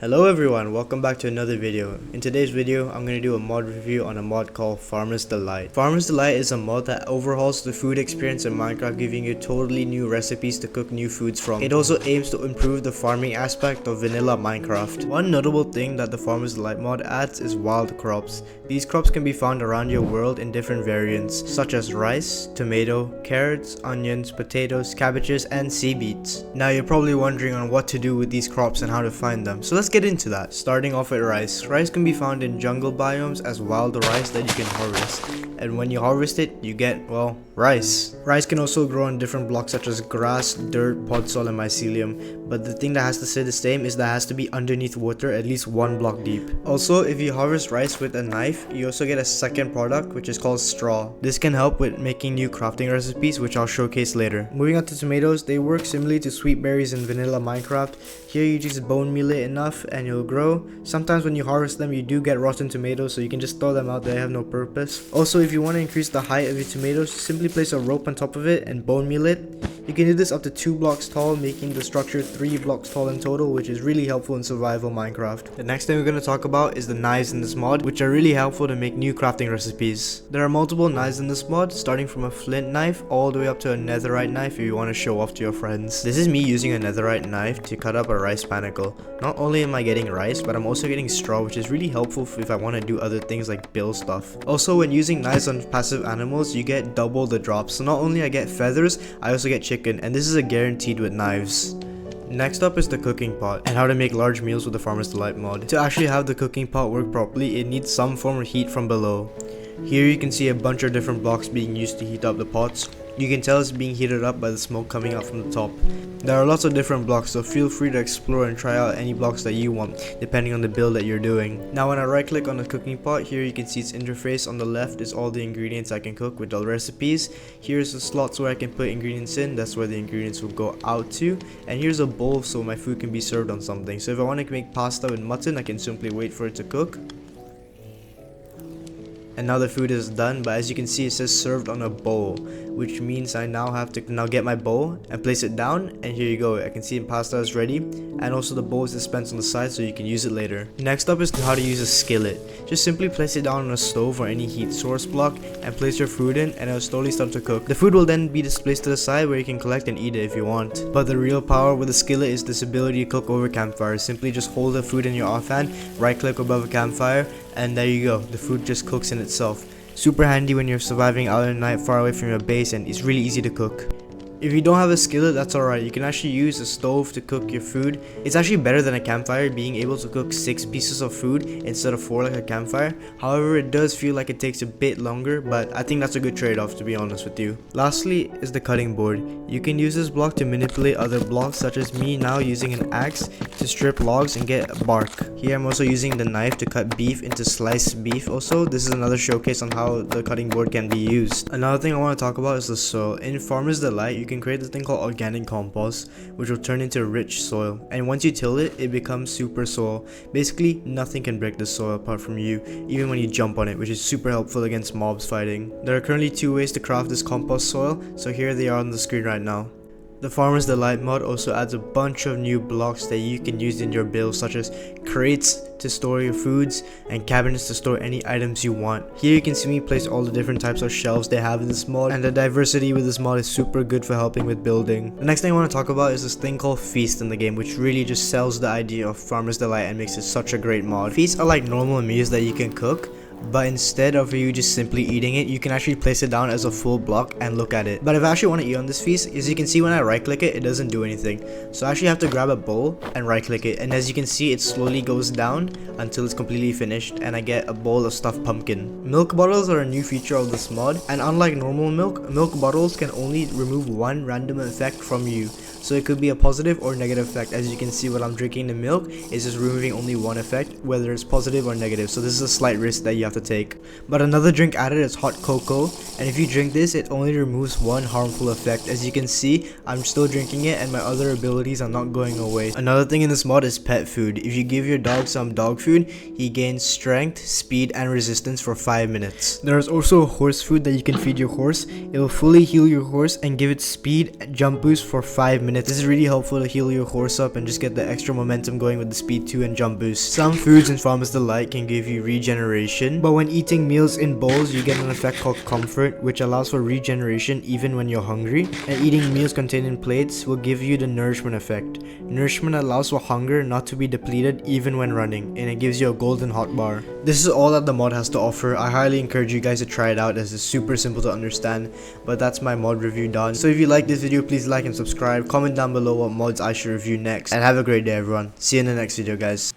Hello everyone, welcome back to another video. In today's video, I'm going to do a mod review on a mod called Farmer's Delight. Farmer's Delight is a mod that overhauls the food experience in Minecraft, giving you totally new recipes to cook new foods from. It also aims to improve the farming aspect of vanilla Minecraft. One notable thing that the Farmer's Delight mod adds is wild crops. These crops can be found around your world in different variants, such as rice, tomato, carrots, onions, potatoes, cabbages, and sea beets. Now you're probably wondering on what to do with these crops and how to find them, so let's get into that. Starting off with rice. Rice can be found in jungle biomes as wild rice that you can harvest. And when you harvest it, you get, well, rice. Rice can also grow on different blocks such as grass, dirt, podzol, and mycelium. But the thing that has to stay the same is that it has to be underneath water at least 1 block deep. Also, if you harvest rice with a knife, you also get a second product which is called straw. This can help with making new crafting recipes, which I'll showcase later. Moving on to tomatoes, they work similarly to sweet berries in vanilla Minecraft. Here you just bone meal it enough and it'll grow. Sometimes when you harvest them, you do get rotten tomatoes, so you can just throw them out, they have no purpose. Also, if you want to increase the height of your tomatoes, simply place a rope on top of it and bone meal it. You can do this up to 2 blocks tall, making the structure 3 blocks tall in total, which is really helpful in survival Minecraft. The next thing we're going to talk about is the knives in this mod, which are really helpful to make new crafting recipes. There are multiple knives in this mod, starting from a flint knife all the way up to a netherite knife if you want to show off to your friends. This is me using a netherite knife to cut up a rice panicle. Not only am I getting rice, but I'm also getting straw, which is really helpful if I want to do other things like build stuff. Also, when using knives on passive animals, you get double the drops. So not only I get feathers, I also get chicken, and this is a guaranteed with knives. Next up is the cooking pot and how to make large meals with the Farmer's Delight mod. To actually have the cooking pot work properly, it needs some form of heat from below. Here you can see a bunch of different blocks being used to heat up the pots. You can tell it's being heated up by the smoke coming out from the top. There are lots of different blocks, so feel free to explore and try out any blocks that you want, depending on the build that you're doing. Now when I right click on the cooking pot, here you can see its interface. On the left is all the ingredients I can cook with the recipes. Here's the slots where I can put ingredients in, that's where the ingredients will go out to. And here's a bowl so my food can be served on something. So if I want to make pasta with mutton, I can simply wait for it to cook. And now the food is done, but as you can see, it says served on a bowl, which means I now have to get my bowl and place it down, and here you go. I can see the pasta is ready, and also the bowl is dispensed on the side so you can use it later. Next up is how to use a skillet. Just simply place it down on a stove or any heat source block and place your food in, and it will slowly start to cook. The food will then be displaced to the side where you can collect and eat it if you want. But the real power with the skillet is this ability to cook over campfires. Simply just hold the food in your offhand, right click above a campfire, and there you go, the food just cooks in itself. Super handy when you're surviving out at night far away from your base, and it's really easy to cook. If you don't have a skillet, that's alright. You can actually use a stove to cook your food. It's actually better than a campfire, being able to cook 6 pieces of food instead of 4 like a campfire. However, it does feel like it takes a bit longer, but I think that's a good trade-off, to be honest with you. Lastly is the cutting board. You can use this block to manipulate other blocks, such as me now using an axe to strip logs and get bark. Here I'm also using the knife to cut beef into sliced beef. Also, this is another showcase on how the cutting board can be used. Another thing I want to talk about is the soil. In Farmer's Delight, you can create this thing called organic compost, which will turn into rich soil, and once you till it, it becomes super soil. Basically, nothing can break the soil apart from you, even when you jump on it, which is super helpful against mobs fighting. There are currently 2 ways to craft this compost soil, so here they are on the screen right now. The Farmer's Delight mod also adds a bunch of new blocks that you can use in your build, such as crates to store your foods and cabinets to store any items you want. Here you can see me place all the different types of shelves they have in this mod, and the diversity with this mod is super good for helping with building. The next thing I want to talk about is this thing called Feast in the game, which really just sells the idea of Farmer's Delight and makes it such a great mod. Feasts are like normal meals that you can cook, but instead of you just simply eating it, you can actually place it down as a full block and look at it. But if I actually want to eat on this feast, as you can see when I right click it, it doesn't do anything. So I actually have to grab a bowl and right click it, and as you can see, it slowly goes down until it's completely finished, and I get a bowl of stuffed pumpkin. Milk bottles are a new feature of this mod, and unlike normal milk bottles can only remove 1 random effect from you. So it could be a positive or negative effect. As you can see, when I'm drinking the milk, it's just removing only 1 effect, whether it's positive or negative. So this is a slight risk that you have to take. But another drink added is hot cocoa, and if you drink this, it only removes 1 harmful effect. As you can see, I'm still drinking it and my other abilities are not going away. Another thing in this mod is pet food. If you give your dog some dog food, he gains strength, speed, and resistance for 5 minutes. There is also a horse food that you can feed your horse. It will fully heal your horse and give it speed and jump boost for 5 minutes minutes. This is really helpful to heal your horse up and just get the extra momentum going with the speed 2 and jump boost. Some foods in Farmers Delight can give you regeneration, but when eating meals in bowls, you get an effect called Comfort, which allows for regeneration even when you're hungry. And eating meals contained in plates will give you the nourishment effect. Nourishment allows for hunger not to be depleted even when running, and it gives you a golden hot bar. This is all that the mod has to offer. I highly encourage you guys to try it out as it's super simple to understand, but that's my mod review done. So if you like this video, please like and subscribe, comment down below what mods I should review next, and have a great day everyone. See you in the next video guys.